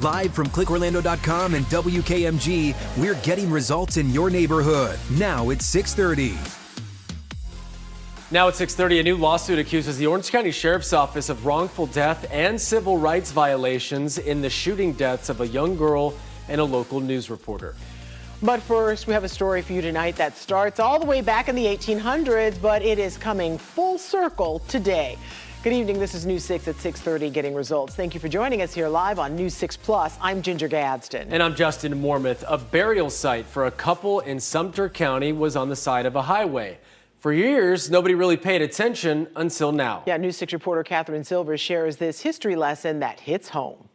Live from clickorlando.com and WKMG, we're getting results in your neighborhood. Now it's 6:30. Now at 6:30, a new lawsuit accuses the Orange County Sheriff's Office of wrongful death and civil rights violations in the shooting deaths of a young girl and a local news reporter. But first, we have a story for you tonight that starts all the way back in the 1800s, but it is coming full circle today. Good evening. This is News 6 at 6:30, Getting Results. Thank you for joining us here live on News 6 Plus. I'm Ginger Gadsden. And I'm Justin Mormouth. A burial site for a couple in Sumter County was on the side of a highway. For years, nobody really paid attention until now. Yeah, News 6 reporter Catherine Silver shares this history lesson that hits home.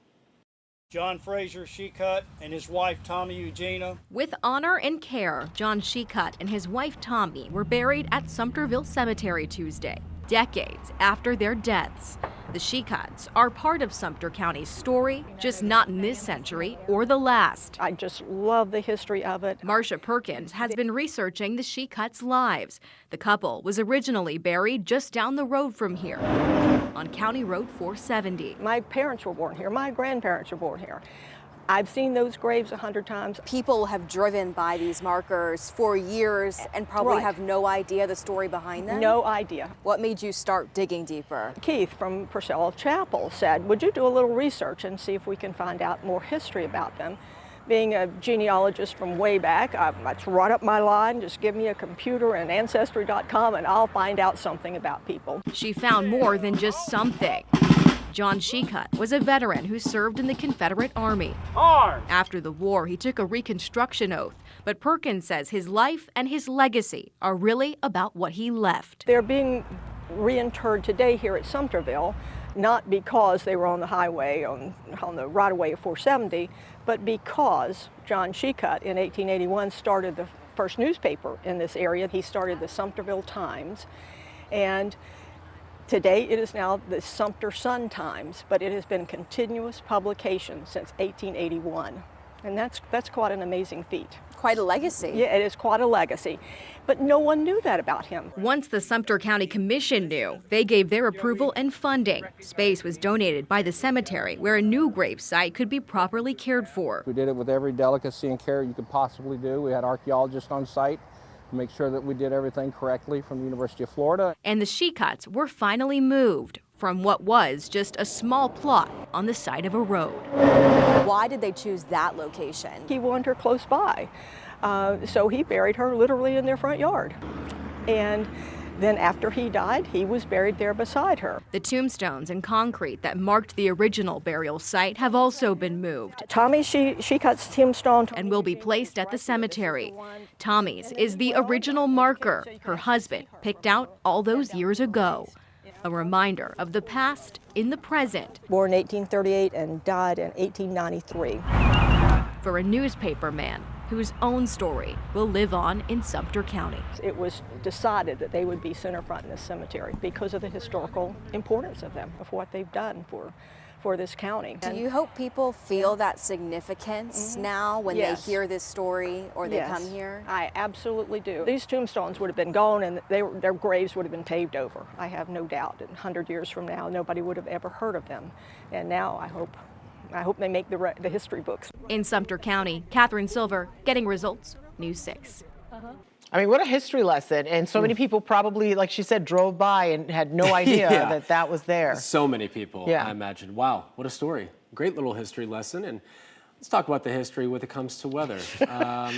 John Fraser Shecutt and his wife Tommy Eugenia. With honor and care, John Shecutt and his wife Tommy were buried at Sumterville Cemetery Tuesday, decades after their deaths. The Shecutts are part of Sumter County's story, just not in this century or the last. I just love the history of it. Marcia Perkins has been researching the Shecutts' lives. The couple was originally buried just down the road from here on County Road 470. My parents were born here. My grandparents were born here. I've seen those graves 100 times. People have driven by these markers for years and probably Right. have no idea the story behind them. No idea. What made you start digging deeper? Keith from Purcell Chapel said, would you do a little research and see if we can find out more history about them? Being a genealogist from way back, that's right up my line. Just give me a computer and Ancestry.com and I'll find out something about people. She found more than just something. John Shecutt was a veteran who served in the Confederate Army. After the war, he took a Reconstruction oath, but Perkins says his life and his legacy are really about what he left. They're being reinterred today here at Sumterville, not because they were on the highway, on the right-of-way of 470, but because John Shecutt in 1881 started the first newspaper in this area. He started the Sumterville Times, and today it is now the Sumter Sun-Times, but it has been continuous publication since 1881. And that's quite an amazing feat. Quite a legacy. Yeah, it is quite a legacy. But no one knew that about him. Once the Sumter County Commission knew, they gave their approval and funding. Space was donated by the cemetery where a new grave site could be properly cared for. We did it with every delicacy and care you could possibly do. We had archaeologists on site to make sure that we did everything correctly from the University of Florida. And the Shecutts were finally moved from what was just a small plot on the side of a road. Why did they choose that location? He wanted her close by, so he buried her literally in their front yard. And then after he died, he was buried there beside her. The tombstones and concrete that marked the original burial site have also been moved. Tommy Shecutt's tombstone And will be placed at the cemetery. Tommy's is the original marker her husband picked out all those years ago. A reminder of the past in the present. Born in 1838 and died in 1893. For a newspaper man whose own story will live on in Sumter County. It was decided that they would be center front in this cemetery because of the historical importance of them, of what they've done for this county. Do you hope people feel that significance now when they hear this story or they come here? I absolutely do. These tombstones would have been gone and their graves would have been paved over. I have no doubt that 100 years from now, nobody would have ever heard of them. And now I hope they make the history books. In Sumter County, Catherine Silver, Getting Results, News 6. I mean, what a history lesson. And so many people probably, like she said, drove by and had no idea that that was there. So many people, Yeah. I imagine. Wow, what a story. Great little history lesson. And let's talk about the history when it comes to weather.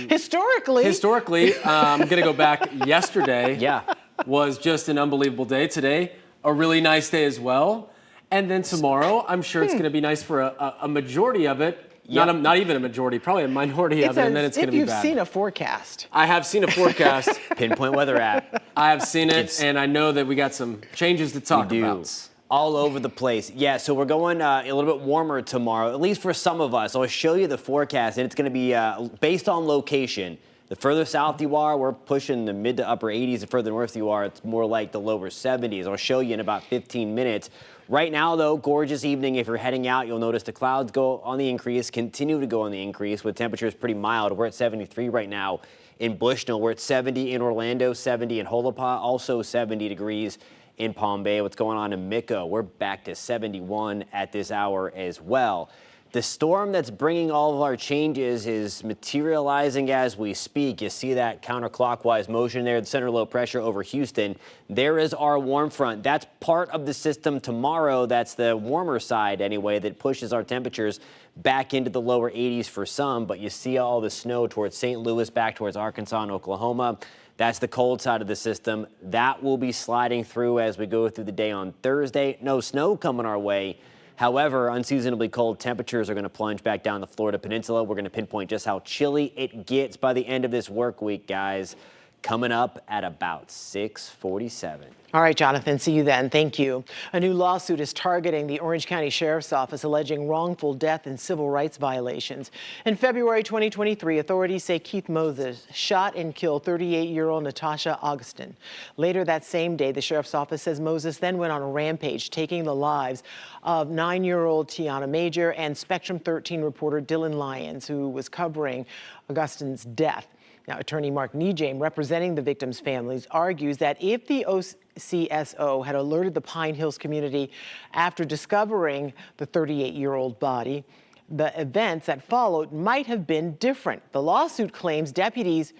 Historically, I'm going to go back yesterday. Was just an unbelievable day. Today, a really nice day as well. And then tomorrow, I'm sure it's going to be nice for a majority of it. Not even a majority, probably a minority of it, and then it's going to be bad. If you've seen a forecast. I have seen a forecast. Pinpoint weather app. I have seen it, and I know that we got some changes to talk about. All over the place. Yeah, so we're going a little bit warmer tomorrow, at least for some of us. I'll show you the forecast, and it's going to be based on location. The further south you are, we're pushing the mid to upper 80s. The further north you are, it's more like the lower 70s. I'll show you in about 15 minutes. Right now, though, gorgeous evening. If you're heading out, you'll notice the clouds go on the increase, continue to go on the increase, with temperatures pretty mild. We're at 73 right now in Bushnell. We're at 70 in Orlando, 70 in Holopah, also 70 degrees in Palm Bay. What's going on in Mico? We're back to 71 at this hour as well. The storm that's bringing all of our changes is materializing as we speak. You see that counterclockwise motion there, the center low pressure over Houston. There is our warm front. That's part of the system tomorrow. That's the warmer side anyway, that pushes our temperatures back into the lower 80s for some. But you see all the snow towards St. Louis, back towards Arkansas and Oklahoma. That's the cold side of the system. That will be sliding through as we go through the day on Thursday. No snow coming our way. However, unseasonably cold temperatures are going to plunge back down the Florida Peninsula. We're going to pinpoint just how chilly it gets by the end of this work week, guys. Coming up at about 6:47. All right, Jonathan, see you then. Thank you. A new lawsuit is targeting the Orange County Sheriff's Office, alleging wrongful death and civil rights violations. In February 2023, authorities say Keith Moses shot and killed 38-year-old Natasha Augustin. Later that same day, the Sheriff's Office says Moses then went on a rampage, taking the lives of 9-year-old Tiana Major and Spectrum 13 reporter Dylan Lyons, who was covering Augustin's death. Now, attorney Mark Nejame, representing the victims' families, argues that if the OCSO had alerted the Pine Hills community after discovering the 38-year-old body, the events that followed might have been different. The lawsuit claims deputies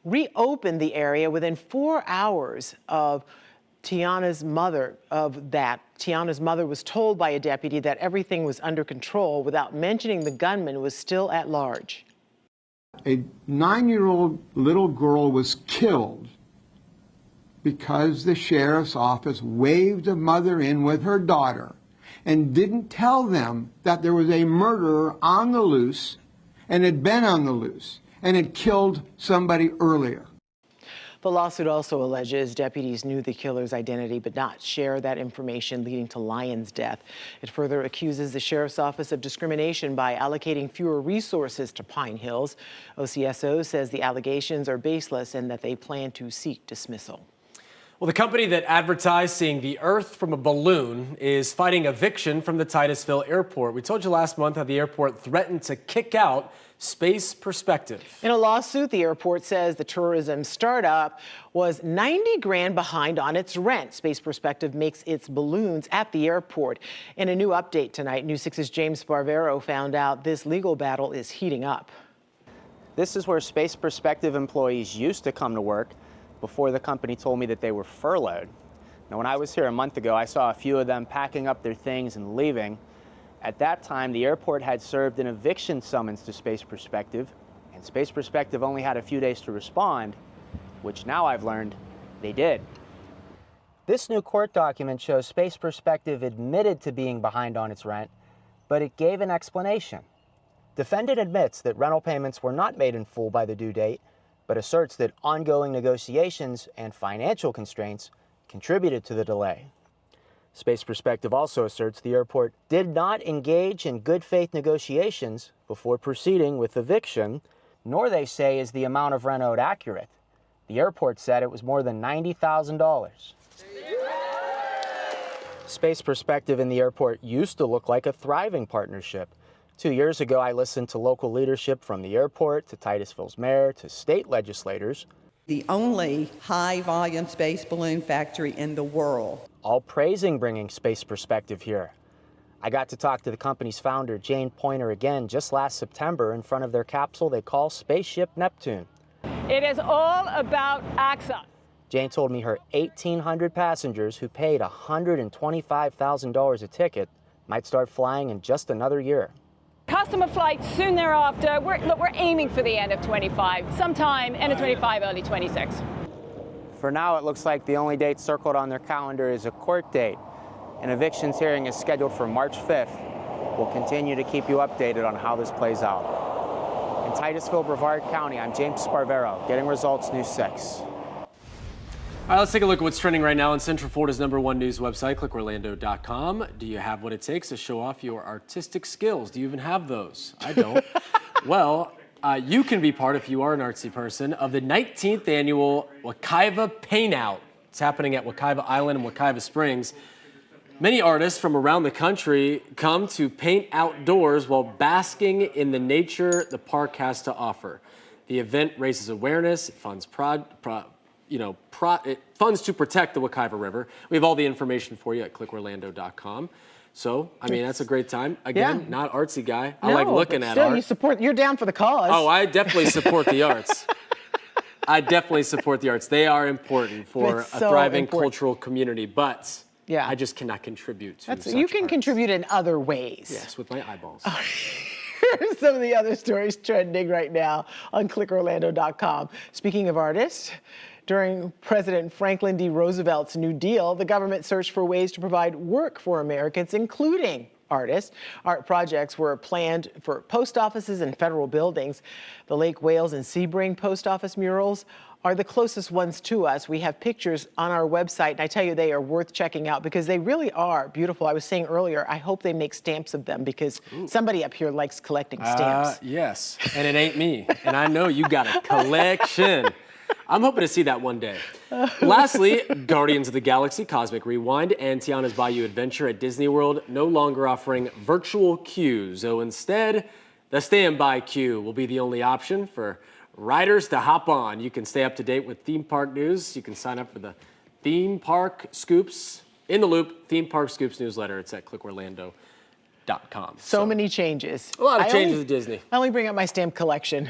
reopened the area within 4 hours of Tiana's mother Tiana's mother was told by a deputy that everything was under control without mentioning the gunman was still at large. A 9-year-old little girl was killed because the sheriff's office waved a mother in with her daughter and didn't tell them that there was a murderer on the loose and had been on the loose and had killed somebody earlier. The lawsuit also alleges deputies knew the killer's identity but not share that information, leading to Lyons' death. It further accuses the Sheriff's Office of discrimination by allocating fewer resources to Pine Hills. OCSO says the allegations are baseless and that they plan to seek dismissal. Well, the company that advertised seeing the Earth from a balloon is fighting eviction from the Titusville airport. We told you last month how the airport threatened to kick out Space Perspective. In a lawsuit, the airport says the tourism startup was $90 grand behind on its rent. Space Perspective makes its balloons at the airport. In a new update tonight, News 6's James Sparvero found out this legal battle is heating up. This is where Space Perspective employees used to come to work before the company told me that they were furloughed. Now, when I was here a month ago, I saw a few of them packing up their things and leaving. At that time, the airport had served an eviction summons to Space Perspective, and Space Perspective only had a few days to respond, which now I've learned they did. This new court document shows Space Perspective admitted to being behind on its rent, but it gave an explanation. Defendant admits that rental payments were not made in full by the due date, but asserts that ongoing negotiations and financial constraints contributed to the delay. Space Perspective also asserts the airport did not engage in good faith negotiations before proceeding with eviction, nor, they say, is the amount of rent owed accurate. The airport said it was more than $90,000. Space Perspective and the airport used to look like a thriving partnership. 2 years ago, I listened to local leadership from the airport to Titusville's mayor to state legislators. The only high-volume space balloon factory in the world. All praising bringing Space Perspective here. I got to talk to the company's founder, Jane Pointer, again just last September in front of their capsule they call Spaceship Neptune. It is all about access. Jane told me her 1,800 passengers who paid $125,000 a ticket might start flying in just another year. Customer flights soon thereafter. We're aiming for the end of 25, sometime end of 25, early 26. For now, it looks like the only date circled on their calendar is a court date. An evictions hearing is scheduled for March 5th. We'll continue to keep you updated on how this plays out. In Titusville, Brevard County, I'm James Sparvero, Getting Results, News 6. All right, let's take a look at what's trending right now on Central Florida's #1 news website, clickorlando.com. Do you have what it takes to show off your artistic skills? Do you even have those? I don't. Well, you can be part, if you are an artsy person, of the 19th annual Wekiva Paint Out. It's happening at Wekiva Island and Wekiva Springs. Many artists from around the country come to paint outdoors while basking in the nature the park has to offer. The event raises awareness, it funds funds to protect the Wekiva River. We have all the information for you at clickorlando.com. So, I mean, that's a great time. Again, not artsy guy. I No, like looking but at still, art. you're down for the cause. Oh, I definitely support the arts. I definitely support the arts. They are important for It's a so thriving important. cultural community, but Yeah. I just cannot contribute to such You can arts. contribute in other ways. Yes, with my eyeballs. Here's some of the other stories trending right now on clickorlando.com. Speaking of artists, during President Franklin D. Roosevelt's New Deal, the government searched for ways to provide work for Americans, including artists. Art projects were planned for post offices and federal buildings. The Lake Wales and Sebring post office murals are the closest ones to us. We have pictures on our website, and I tell you, they are worth checking out because they really are beautiful. I was saying earlier, I hope they make stamps of them because somebody up here likes collecting stamps. Yes, and it ain't me. And I know you got a collection. I'm hoping to see that one day. Lastly, Guardians of the Galaxy Cosmic Rewind and Tiana's Bayou Adventure at Disney World no longer offering virtual queues. So instead, the standby queue will be the only option for riders to hop on. You can stay up to date with theme park news. You can sign up for the Theme Park Scoops, In the Loop Theme Park Scoops newsletter. It's at clickorlando.com. So many changes. A lot of changes at Disney. I only bring up my stamp collection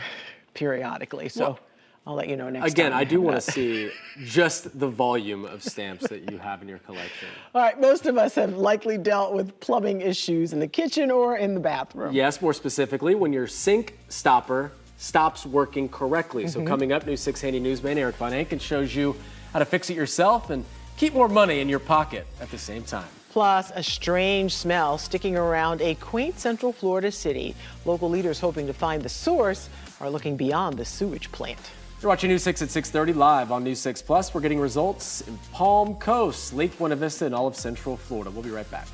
periodically, so I'll let you know next time. Again, I do want to see just the volume of stamps that you have in your collection. All right, most of us have likely dealt with plumbing issues in the kitchen or in the bathroom. Yes, more specifically, when your sink stopper stops working correctly. So coming up, News 6 Handy newsman Eric Von Anken shows you how to fix it yourself and keep more money in your pocket at the same time. Plus, a strange smell sticking around a quaint central Florida city. Local leaders hoping to find the source are looking beyond the sewage plant. You're watching News 6 at 6:30 live on News 6 Plus. We're getting results in Palm Coast, Lake Buena Vista, and all of Central Florida. We'll be right back.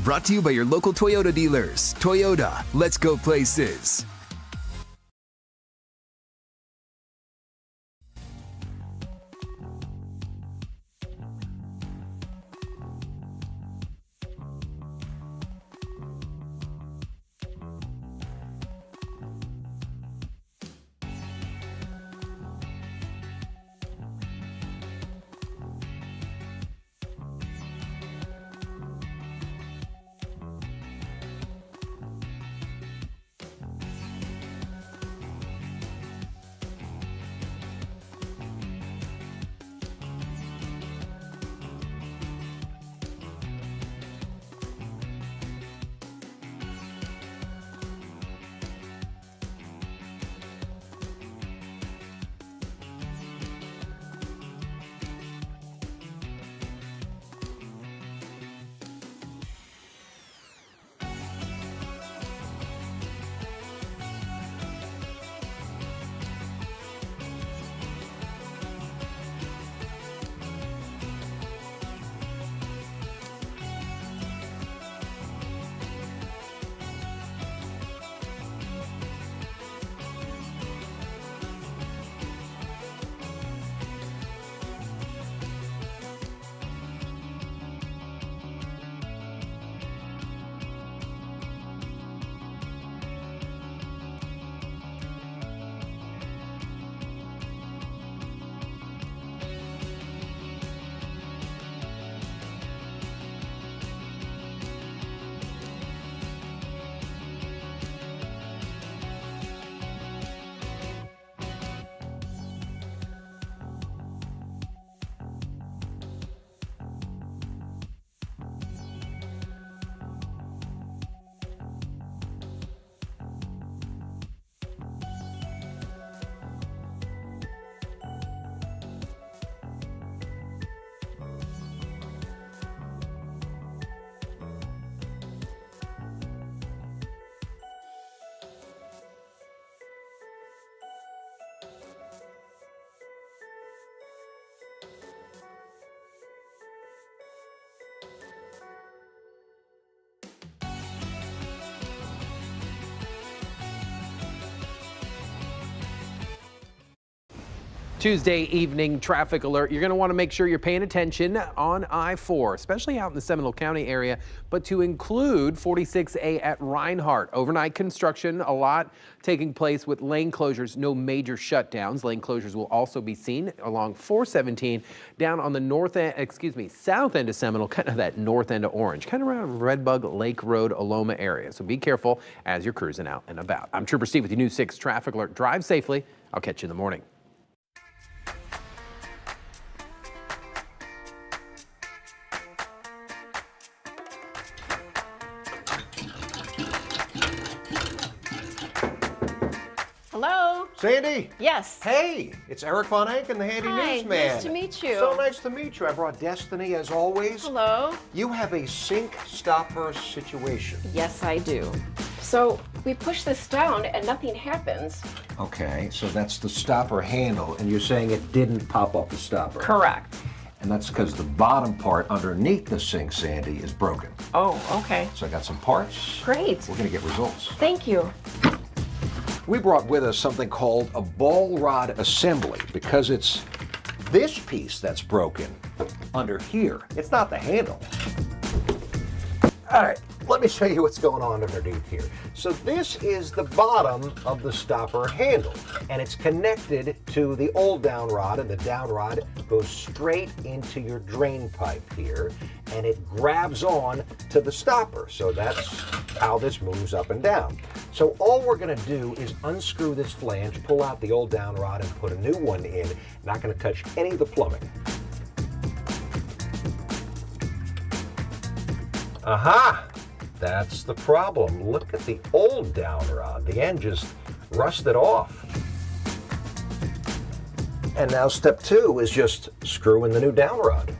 Brought to you by your local Toyota dealers. Toyota, let's go places. Tuesday evening traffic alert. You're going to want to make sure you're paying attention on I-4, especially out in the Seminole County area, but to include 46A at Reinhardt. Overnight construction, a lot taking place with lane closures, no major shutdowns. Lane closures will also be seen along 417 down on the south end of Seminole, kind of that north end of Orange, kind of around Redbug Lake Road, Aloma area. So be careful as you're cruising out and about. I'm Trooper Steve with your News 6 traffic alert. Drive safely. I'll catch you in the morning. Hello? Sandy? Yes. Hey, it's Eric Von Anken, the Handy Hi, Newsman. nice to meet you. So nice to meet you. I brought Destiny as always. Hello. You have a sink stopper situation. Yes, I do. So we push this down and nothing happens. Okay, so that's the stopper handle, and you're saying it didn't pop up the stopper. Correct. And that's because the bottom part underneath the sink, Sandy, is broken. Oh, okay. So I got some parts. Great. We're gonna get results. Thank you. We brought with us something called a ball rod assembly because it's this piece that's broken under here. It's not the handle. All right, let me show you what's going on underneath here. So this is the bottom of the stopper handle, and it's connected to the old down rod, and the down rod goes straight into your drain pipe here, and it grabs on to the stopper. So that's how this moves up and down. So all we're gonna do is unscrew this flange, pull out the old down rod, and put a new one in. Not gonna touch any of the plumbing. Aha! That's the problem. Look at the old down rod. The end just rusted off. And now step 2 is just screw in the new down rod.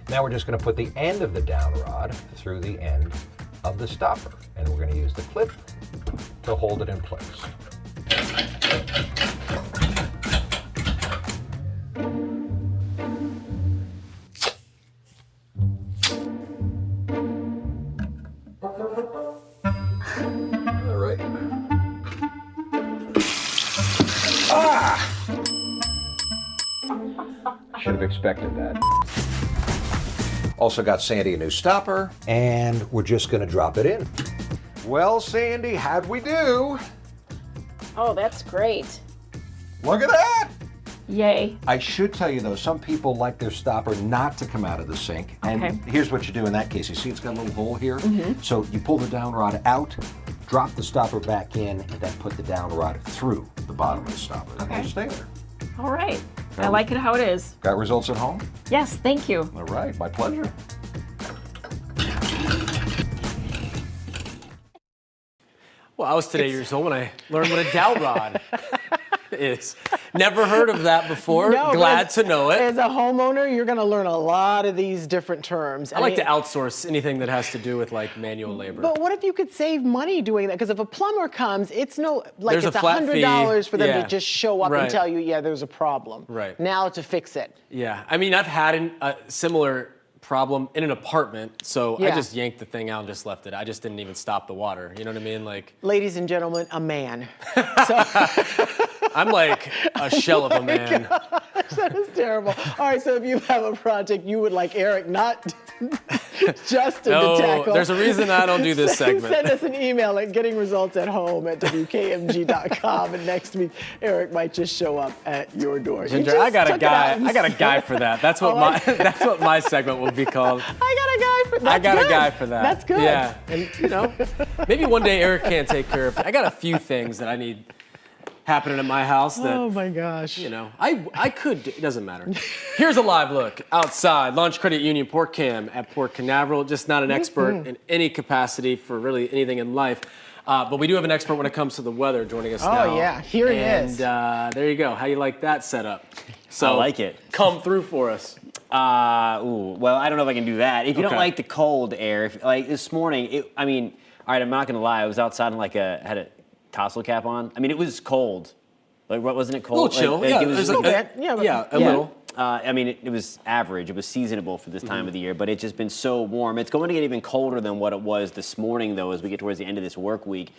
Now we're just going to put the end of the down rod through the end of the stopper. And we're going to use the clip to hold it in place. Should have expected that. Also got Sandy a new stopper, and we're just gonna drop it in. Well, Sandy, how'd we do? Oh, that's great. Look at that! Yay. I should tell you though, some people like their stopper not to come out of the sink. And Okay. here's what you do in that case. You see it's got a little hole here? So you pull the down rod out, drop the stopper back in, and then put the down rod through the bottom of the stopper. Okay. And stay there. All right. I like it how it is. Got results at home? Yes, thank you. All right, my pleasure. Well, I was today years old when I learned what a dowel rod is. Never heard of that before. No, Glad to know it. As a homeowner, you're going to learn a lot of these different terms. I like to outsource anything that has to do with like manual labor. But what if you could save money doing that? Because if a plumber comes, it's There's it's a flat $100 for them fee. to just show up Right. and tell you, yeah, there's a problem. Right. Now to fix it. Yeah, I mean, I've had a similar problem in an apartment, so I Yeah. just yanked the thing out and just left it. I just didn't even stop the water. You know what I mean? Like, Ladies and gentlemen, a man. I'm like a shell of a man. That is terrible. All right, so if you have a project you would like Eric, not Justin No, to tackle. there's a reason I don't do this segment. Send us an email at gettingresultsathome@wkmg.com, and next week Eric might just show up at your door. Ginger, You I just got a took it out guy. and I got a said- guy for that. That's what that's what my segment will be called. I got a guy for that. I got a guy for that. That's good. Yeah, and you know, maybe one day Eric can't take care of it. I got a few things that I need happening at my house that, Oh my gosh. you know, I could, it doesn't matter. Here's a live look outside Launch Credit Union Port Cam at Port Canaveral. Just not an expert in any capacity for really anything in life. But we do have an expert when it comes to the weather joining us now. Oh yeah, here he is. And there you go. How you like that setup? So I like it. Come through for us. Well, I don't know if I can do that. If you don't Okay. like the cold air, like this morning, all right, I'm not gonna lie, I was outside and had a tassel cap on. I mean, it was cold. Like, what, wasn't it cold? A little chill. Like, Yeah, it was there's a like little bit. Yeah, but- yeah, a little. I mean, it was average. It was seasonable for this time of the year, but it's just been so warm. It's going to get even colder than what it was this morning, though, as we get towards the end of this work week.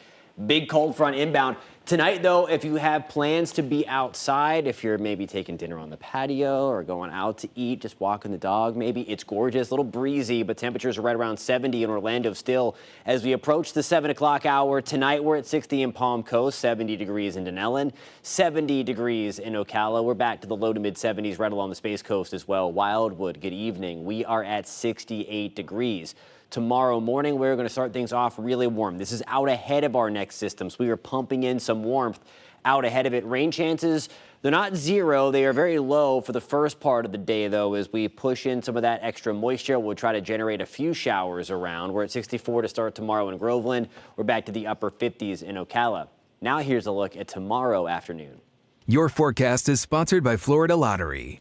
Big cold front inbound Tonight, though, if you have plans to be outside, if you're maybe taking dinner on the patio or going out to eat, just walking the dog, maybe it's gorgeous, a little breezy, but temperatures are right around 70 in Orlando still. As we approach the 7 o'clock hour, tonight we're at 60 in Palm Coast, 70 degrees in Denellen, 70 degrees in Ocala. We're back to the low to mid 70s right along the Space Coast as well. Wildwood, good evening. We are at 68 degrees. Tomorrow morning, we're going to start things off really warm. This is out ahead of our next system, so we are pumping in some warmth out ahead of it. Rain chances, they're not zero. They are very low for the first part of the day, though. As we push in some of that extra moisture, we'll try to generate a few showers around. We're at 64 to start tomorrow in Groveland. We're back to the upper 50s in Ocala. Now here's a look at tomorrow afternoon. Your forecast is sponsored by Florida Lottery.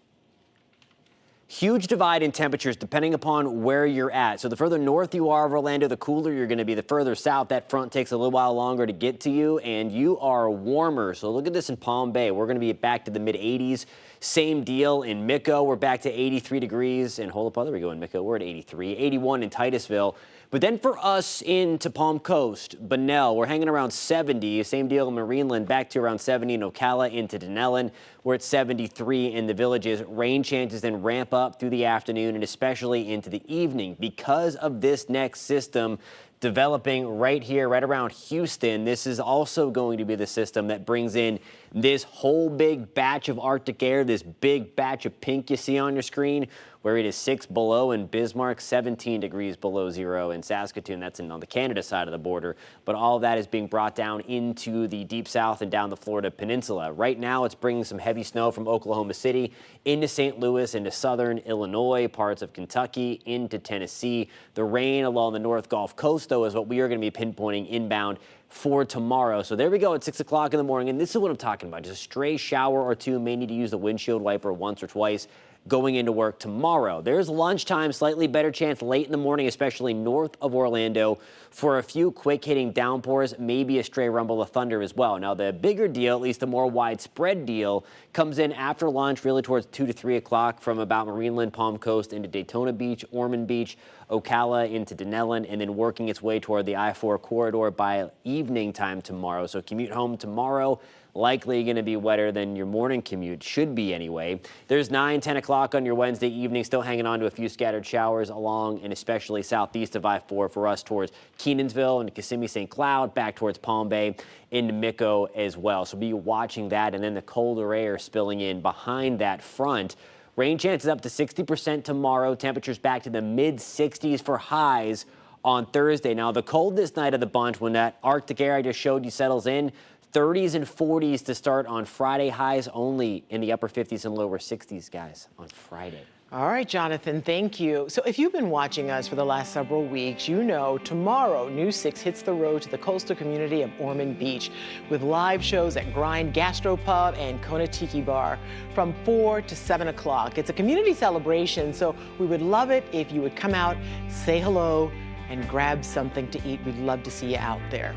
Huge divide in temperatures depending upon where you're at. So the further north you are of Orlando, the cooler you're going to be. The further south, that front takes a little while longer to get to you, and you are warmer. So look at this in Palm Bay. We're going to be back to the mid 80s. Same deal in Mico. We're back to 83 degrees. And hold up, there we go in Mico. We're at 83, 81 in Titusville. But then for us into Palm Coast, Bunnell, we're hanging around 70. Same deal in Marineland, back to around 70 in Ocala into Denellen. We're at 73 in the Villages. Rain chances then ramp up through the afternoon and especially into the evening because of this next system developing right here, right around Houston. This is also going to be the system that brings in this whole big batch of Arctic air, this big batch of pink you see on your screen, where it is 6 below in Bismarck, 17 degrees below zero in Saskatoon. That's on the Canada side of the border. But all of that is being brought down into the deep south and down the Florida peninsula. Right now, it's bringing some heavy snow from Oklahoma City into St. Louis, into southern Illinois, parts of Kentucky, into Tennessee. The rain along the North Gulf Coast, though, is what we are going to be pinpointing inbound for tomorrow. So there we go at 6 o'clock in the morning. And this is what I'm talking about. Just a stray shower or two. May need to use the windshield wiper once or twice going into work tomorrow. There's lunchtime, slightly better chance late in the morning, especially north of Orlando, for a few quick hitting downpours, maybe a stray rumble of thunder as well. Now the bigger deal, at least the more widespread deal, comes in after lunch, really towards 2 to 3 o'clock from about Marineland, Palm Coast into Daytona Beach, Ormond Beach, Ocala into Denellen, and then working its way toward the I-4 corridor by evening time tomorrow. So commute home tomorrow, likely going to be wetter than your morning commute, should be anyway. There's 9, 10 o'clock on your Wednesday evening, still hanging on to a few scattered showers along and especially southeast of I-4 for us towards Kenansville and Kissimmee St. Cloud, back towards Palm Bay into Mico as well. So be watching that, and then the colder air spilling in behind that front. Rain chances up to 60% tomorrow. Temperatures back to the mid 60s for highs on Thursday. Now the coldest night of the bunch, when that Arctic air I just showed you settles in, 30s and 40s to start on Friday, highs only in the upper 50s and lower 60s, guys, on Friday. All right, Jonathan, thank you. So if you've been watching us for the last several weeks, you know tomorrow News 6 hits the road to the coastal community of Ormond Beach with live shows at Grind Gastropub and Kona Tiki Bar from 4 to 7 o'clock. It's a community celebration, so we would love it if you would come out, say hello, and grab something to eat. We'd love to see you out there.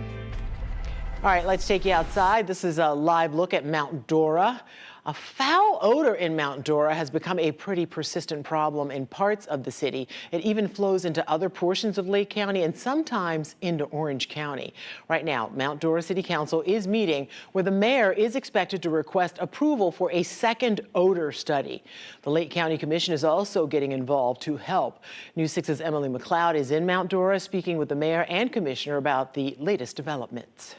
All right, let's take you outside. This is a live look at Mount Dora. A foul odor in Mount Dora has become a pretty persistent problem in parts of the city. It even flows into other portions of Lake County and sometimes into Orange County. Right now, Mount Dora City Council is meeting where the mayor is expected to request approval for a second odor study. The Lake County Commission is also getting involved to help. News 6's Emily McLeod is in Mount Dora speaking with the mayor and commissioner about the latest developments.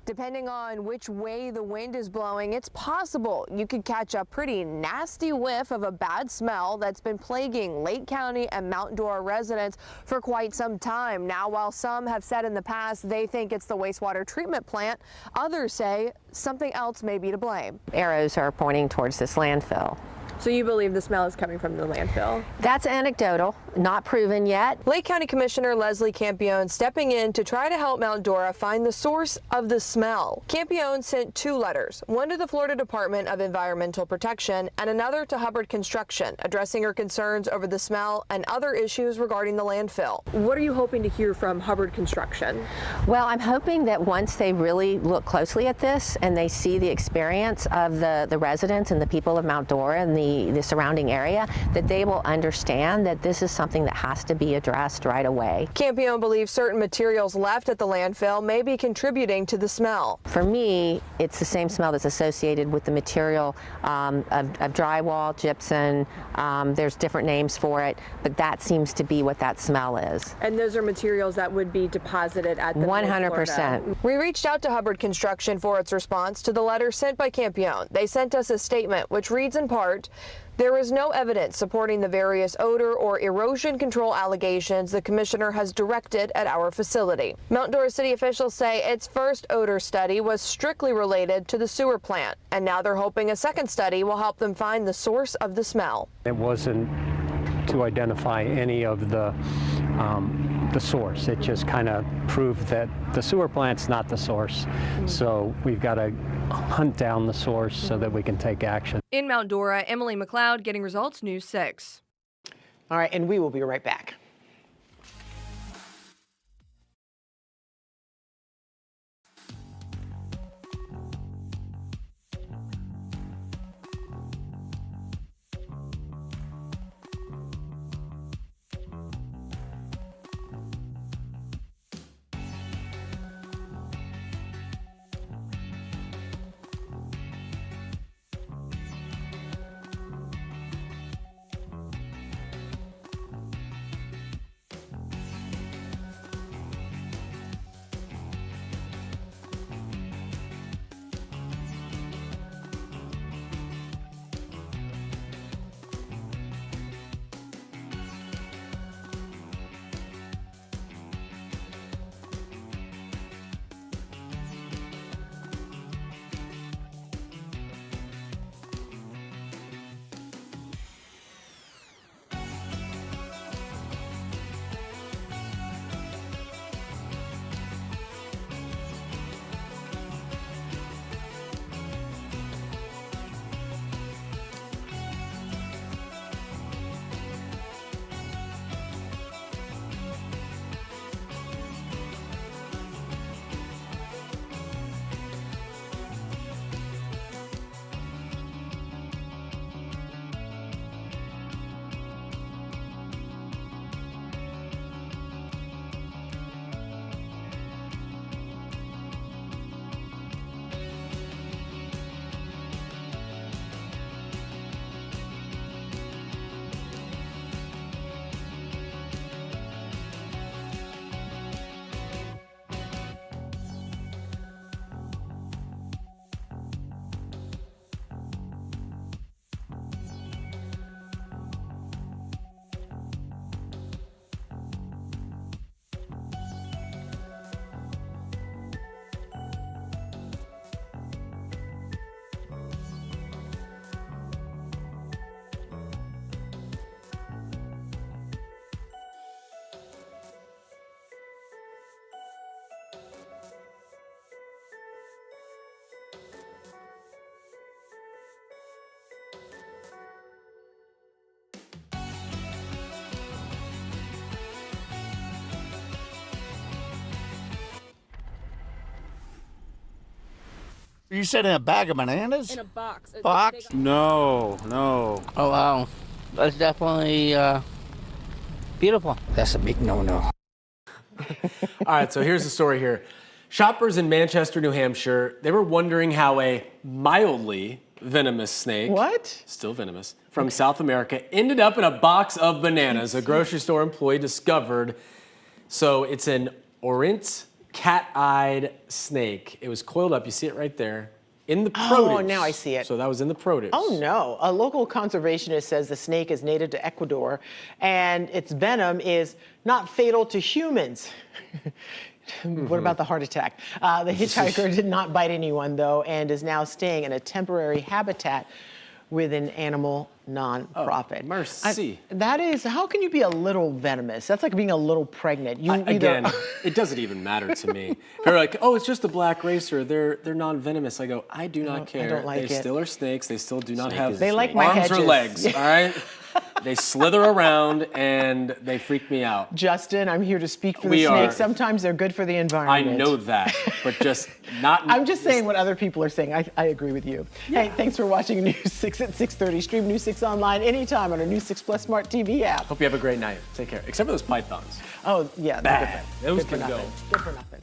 Depending on which way the wind is blowing, it's possible you could catch a pretty nasty whiff of a bad smell that's been plaguing Lake County and Mount Dora residents for quite some time. Now, while some have said in the past they think it's the wastewater treatment plant, others say something else may be to blame. Arrows are pointing towards this landfill. So you believe the smell is coming from the landfill? That's anecdotal, not proven yet. Lake County Commissioner Leslie Campione stepping in to try to help Mount Dora find the source of the smell. Campione sent 2 letters, one to the Florida Department of Environmental Protection and another to Hubbard Construction, addressing her concerns over the smell and other issues regarding the landfill. What are you hoping to hear from Hubbard Construction? Well, I'm hoping that once they really look closely at this and they see the experience of the residents and the people of Mount Dora and the the surrounding area, that they will understand that this is something that has to be addressed right away. Campione believes certain materials left at the landfill may be contributing to the smell. For me, it's the same smell that's associated with the material of drywall, gypsum. There's different names for it, but that seems to be what that smell is. And those are materials that would be deposited at the 100%. We reached out to Hubbard Construction for its response to the letter sent by Campione. They sent us a statement which reads in part, "There is no evidence supporting the various odor or erosion control allegations the commissioner has directed at our facility." Mount Dora city officials say its first odor study was strictly related to the sewer plant, and now they're hoping a second study will help them find the source of the smell. It wasn't to identify any of the source. It just kind of proved that the sewer plant's not the source. So we've got to hunt down the source so that we can take action. In Mount Dora, Emily McLeod, Getting Results, News 6. All right, and we will be right back. You said in a bag of bananas? In a box. Box? No. Oh, wow. That's definitely beautiful. That's a big no-no. All right, so here's the story here. Shoppers in Manchester, New Hampshire, they were wondering how a mildly venomous snake, still venomous, from South America ended up in a box of bananas. A grocery store employee discovered. So it's an Orient cat-eyed snake. It was coiled up. You see it right there in the produce. Oh, now I see it. So that was in the produce. Oh, no. A local conservationist says the snake is native to Ecuador and its venom is not fatal to humans. What about the heart attack? The hitchhiker did not bite anyone, though, and is now staying in a temporary habitat with an animal nonprofit. Oh, mercy. That is, how can you be a little venomous? That's like being a little pregnant. Again, it doesn't even matter to me. They're like, oh, it's just a black racer. They're non-venomous. I go, I do not care. I don't like they it. still are snakes. They still do not have they like my arms hedges. or legs, all right? They slither around and they freak me out. Justin, I'm here to speak for the We snakes. are. Sometimes they're good for the I environment. know that, but just not. I'm just saying what other people are saying. I agree with you. Hey, thanks for watching News 6 at 6:30. Stream News 6 online anytime on our News 6 Plus Smart TV app. Hope you have a great night. Take care. Except for those pythons. Oh, yeah. Bad. They're Those good for can go. nothing. Good for nothing.